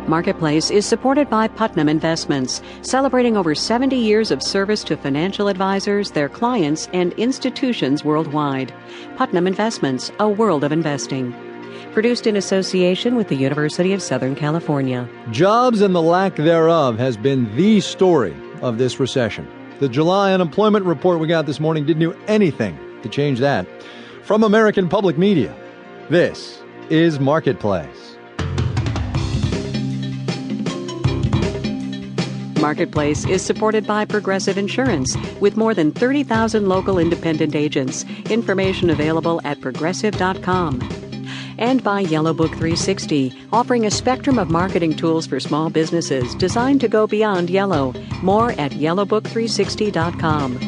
Marketplace is supported by Putnam Investments, celebrating over 70 years of service to financial advisors, their clients, and institutions worldwide. Putnam Investments, a world of investing. Produced in association with the University of Southern California. Jobs and the lack thereof has been the story of this recession. The July unemployment report we got this morning didn't do anything to change that. From American Public Media, this is Marketplace. Marketplace is supported by Progressive Insurance, with more than 30,000 local independent agents. Information available at progressive.com. And by Yellowbook 360, offering a spectrum of marketing tools for small businesses designed to go beyond yellow. More at yellowbook360.com.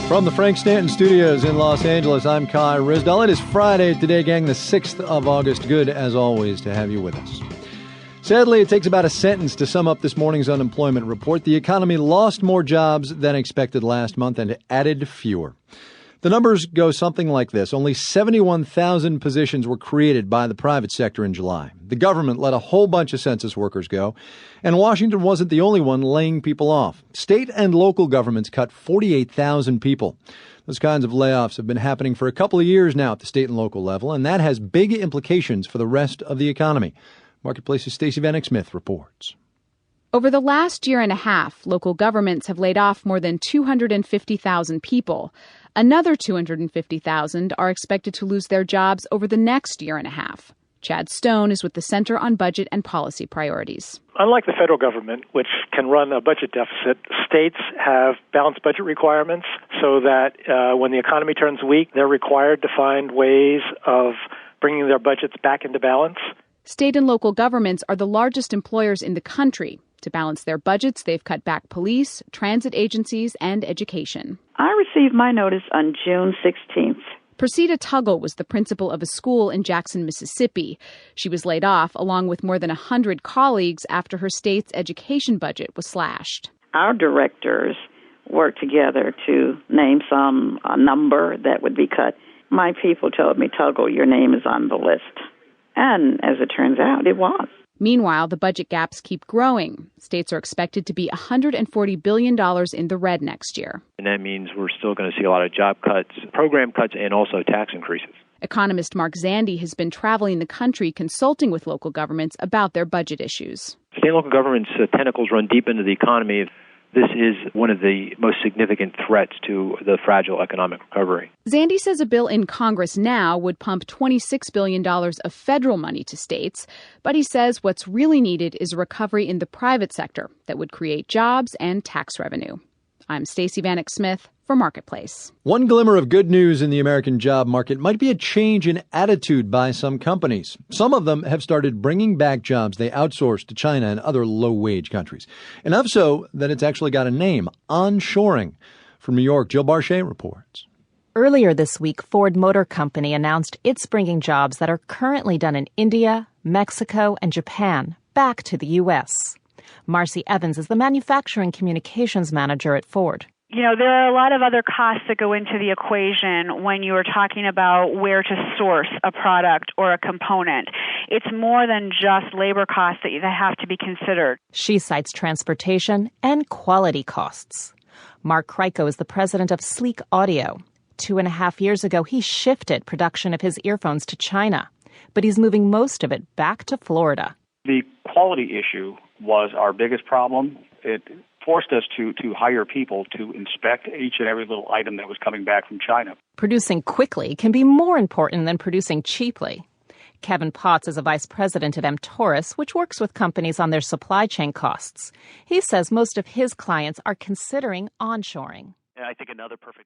From the Frank Stanton Studios in Los Angeles, I'm Kai Ryssdal. It is Friday today, gang, the 6th of August. Good, as always, to have you with us. Sadly, it takes about a sentence to sum up this morning's unemployment report. The economy lost more jobs than expected last month and added fewer. The numbers go something like this. Only 71,000 positions were created by the private sector in July. The government let a whole bunch of census workers go, and Washington wasn't the only one laying people off. State and local governments cut 48,000 people. Those kinds of layoffs have been happening for a couple of years now at the state and local level, and that has big implications for the rest of the economy. Marketplace's Stacey Vanek Smith reports. Over the last year and a half, local governments have laid off more than 250,000 people. Another 250,000 are expected to lose their jobs over the next year and a half. Chad Stone is with the Center on Budget and Policy Priorities. Unlike the federal government, which can run a budget deficit, states have balanced budget requirements so that when the economy turns weak, they're required to find ways of bringing their budgets back into balance. State and local governments are the largest employers in the country. To balance their budgets, they've cut back police, transit agencies, and education. I received my notice on June 16th. Persida Tuggle was the principal of a school in Jackson, Mississippi. She was laid off along with more than 100 colleagues after her state's education budget was slashed. Our directors worked together to name a number that would be cut. My people told me, Tuggle, your name is on the list. And as it turns out, it was. Meanwhile, the budget gaps keep growing. States are expected to be $140 billion in the red next year. And that means we're still going to see a lot of job cuts, program cuts, and also tax increases. Economist Mark Zandi has been traveling the country consulting with local governments about their budget issues. State and local governments' tentacles run deep into the economy. This is one of the most significant threats to the fragile economic recovery. Zandi says a bill in Congress now would pump $26 billion of federal money to states, but he says what's really needed is a recovery in the private sector that would create jobs and tax revenue. I'm Stacey Vanek Smith for Marketplace. One glimmer of good news in the American job market might be a change in attitude by some companies. Some of them have started bringing back jobs they outsourced to China and other low-wage countries. Enough so that it's actually got a name, onshoring. From New York, Jill Barchet reports. Earlier this week, Ford Motor Company announced it's bringing jobs that are currently done in India, Mexico, and Japan back to the U.S. Marcy Evans is the manufacturing communications manager at Ford. You know, there are a lot of other costs that go into the equation when you are talking about where to source a product or a component. It's more than just labor costs that have to be considered. She cites transportation and quality costs. Mark Kryko is the president of Sleek Audio. 2.5 years ago, he shifted production of his earphones to China, but he's moving most of it back to Florida. The quality issue was our biggest problem. It forced us to hire people to inspect each and every little item that was coming back from China. Producing quickly can be more important than producing cheaply. Kevin Potts is a vice president at mTaurus, which works with companies on their supply chain costs. He says most of his clients are considering onshoring. I think another perfect